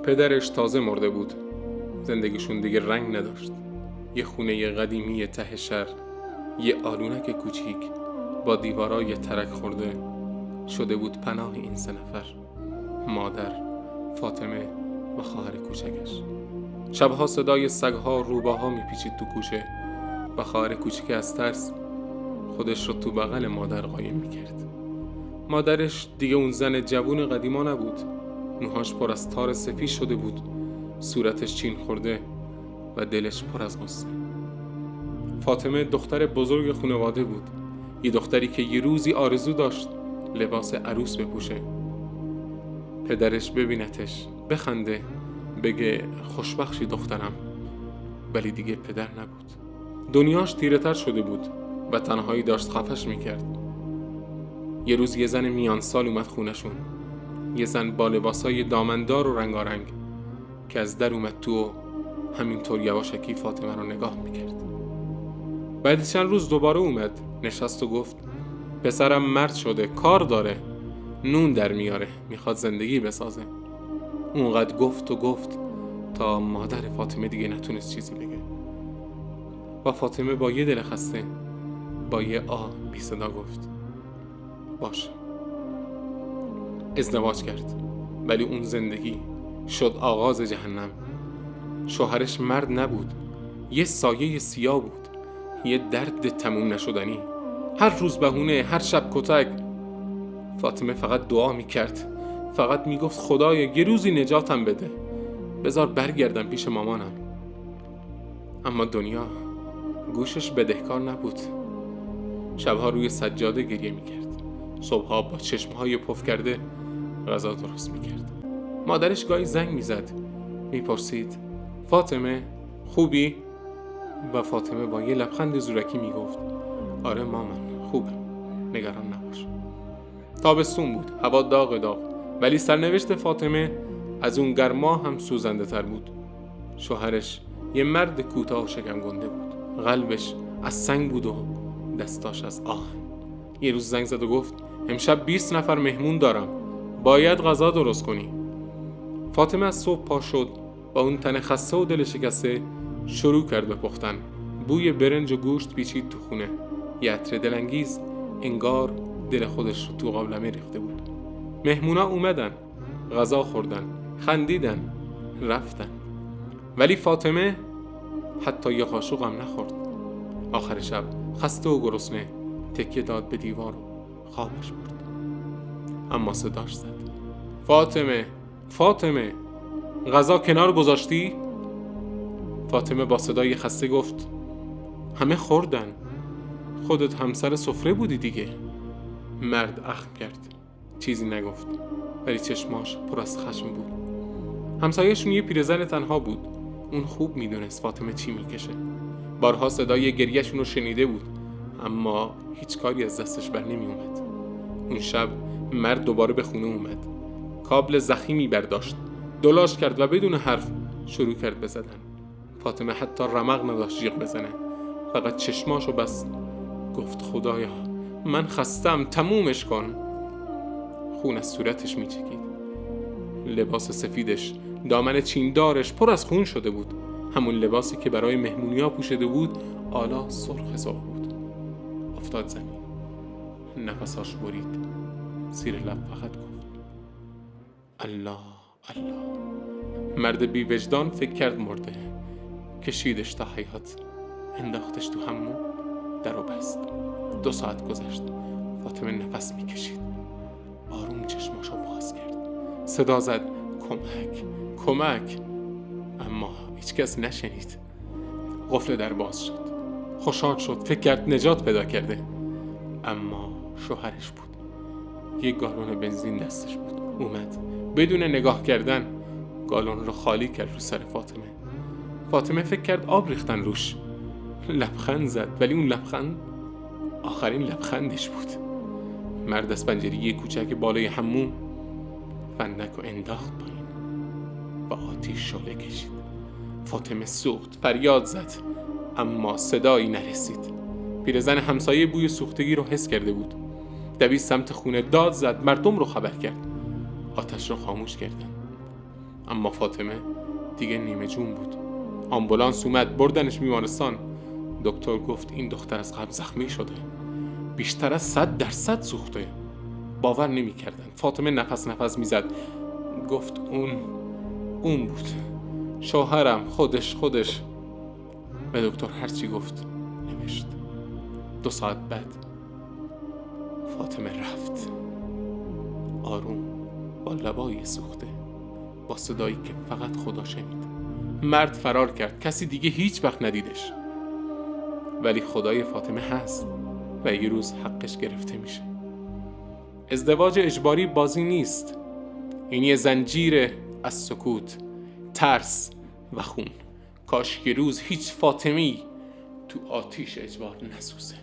پدرش تازه مرده بود. زندگیشون دیگه رنگ نداشت. یه خونه قدیمی ته شهر، یه آلونک کوچیک با دیوارای ترک خورده شده بود پناه این 3 نفر: مادر، فاطمه و خواهر کوچکش. شبها صدای سگها روباها میپیچید تو کوچه و خواهر کوچیک از ترس خودش رو تو بغل مادر قایم میکرد. مادرش دیگه اون زن جوون قدیما نبود. موهاش پر از تار سفید شده بود، صورتش چین خورده و دلش پر از غصه. فاطمه دختر بزرگ خانواده بود، یه دختری که یه روزی آرزو داشت لباس عروس بپوشه. پدرش ببینتش، بخنده، بگه خوشبخشی دخترم، ولی دیگه پدر نبود. دنیاش تیره تر شده بود و تنهایی داشت خفش میکرد. یه روز یه زن میان سال اومد خونشون، یه زن با لباسای دامندار و رنگارنگ که از در اومد تو و همینطور یواشکی فاطمه رو نگاه میکرد. بعد چند روز دوباره اومد، نشست و گفت پسرم مرد شده، کار داره، نون در میاره، میخواد زندگی بسازه. اونقدر گفت تا مادر فاطمه دیگه نتونست چیزی بگه و فاطمه با یه دل خسته با یه بی صدا گفت باشه. ازدواج کرد، ولی اون زندگی شد آغاز جهنم. شوهرش مرد نبود، یه سایه سیاه بود، یه درد تموم نشدنی، هر روز بهونه، هر شب کتک. فاطمه فقط دعا میکرد، فقط میگفت خدایا یه روزی نجاتم بده، بذار برگردم پیش مامانم. اما دنیا گوشش بدهکار نبود. شبها روی سجاده گریه میکرد، صبحها با چشمهای پف کرده غذا درست میکرد. مادرش گاهی زنگ میزد، میپرسید فاطمه خوبی؟ و فاطمه با یه لبخند زورکی میگفت آره مامان خوبم، نگران نباش. تابستون بود، هوا داغ، ولی سرنوشت فاطمه از اون گرما هم سوزنده تر بود. شوهرش یه مرد کوتاه و شکم گنده بود، قلبش از سنگ بود و دستاش از آهن. یه روز زنگ زد و گفت امشب 20 نفر مهمون دارم، باید غذا درست کنی. فاطمه از صبح پا شد، با اون تن خسته و دل شکسته شروع کرد به پختن. بوی برنج و گوشت پیچید تو خونه، یه عطر دلانگیز انگار دل خودش رو تو قابلمه ریخته بود. مهمونا اومدن، غذا خوردن، خندیدن، رفتن، ولی فاطمه حتی یه قاشق هم نخورد. آخر شب خسته و گرسنه تکیه داد به دیوار و خوابش برد. اما صداش زد فاطمه غذا کنار گذاشتی؟ فاطمه با صدای خسته گفت همه خوردن، خودت همسر سفره بودی دیگه. مرد اخم کرد، چیزی نگفت، ولی چشماش پر از خشم بود. همسایه‌شون یه پیرزن تنها بود، اون خوب میدونست فاطمه چی میکشه. بارها صدای گریه‌شون رو شنیده بود، اما هیچ کاری از دستش بر نمی اومد. اون شب مرد دوباره به خونه اومد، کابل ضخیمی برداشت، دلاش کرد و بدون حرف شروع کرد به زدن. فاطمه حتی رمق نداشت جیغ بزنه، فقط چشماشو بست، گفت خدایا من خستم، تمومش کن. خون از صورتش میچکید، لباس سفیدش، دامن چیندارش پر از خون شده بود. همون لباسی که برای مهمونی‌ها پوشیده بود حالا سرخ بود. افتاد زمین، نفساش برید، زیر لب فقط گفت الله. مرد بی وجدان فکر کرد مرده، کشیدش تا حیاط، انداختش تو حموم، درو بست. 2 ساعت گذشت، فاطمه نفس میکشید، آروم چشماشو باز کرد، صدا زد کمک، اما هیچ کس نشنید. قفل در باز شد، خوشحال شد، فکر کرد نجات پیدا کرده، اما شوهرش بود. 1 گالون بنزین دستش بود، اومد بدون نگاه کردن گالون رو خالی کرد رو سر فاطمه فکر کرد آب ریختن روش، لبخند زد، ولی اون لبخند آخرین لبخندش بود. مرد از پنجره کوچک بالای حموم فندک و انداخت پایین و آتیش شعله کشید. فاطمه سوخت، فریاد زد، اما صدایی نرسید. پیرزن همسایه بوی سوختگی رو حس کرده بود، دوید سمت خونه، داد زد، مردم رو خبر کرد. آتش رو خاموش کردن. اما فاطمه دیگه نیمه جون بود. آمبولانس اومد، بردنش بیمارستان. دکتر گفت این دختر از قبل زخمی شده، بیشتر از 100% سوخته. باور نمی کردن. فاطمه نفس میزد. گفت اون بود شوهرم، خودش. به دکتر هرچی گفت نوشت. 2 ساعت بعد فاطمه رفت، آروم، با لبای سوخته، با صدایی که فقط خدا شنید. مرد فرار کرد، کسی دیگه هیچ وقت ندیدش. ولی خدای فاطمه هست و یه روز حقش گرفته میشه. ازدواج اجباری بازی نیست. این یه زنجیره از سکوت، ترس و خون. کاش که روز هیچ فاطمی تو آتیش اجبار نسوزه.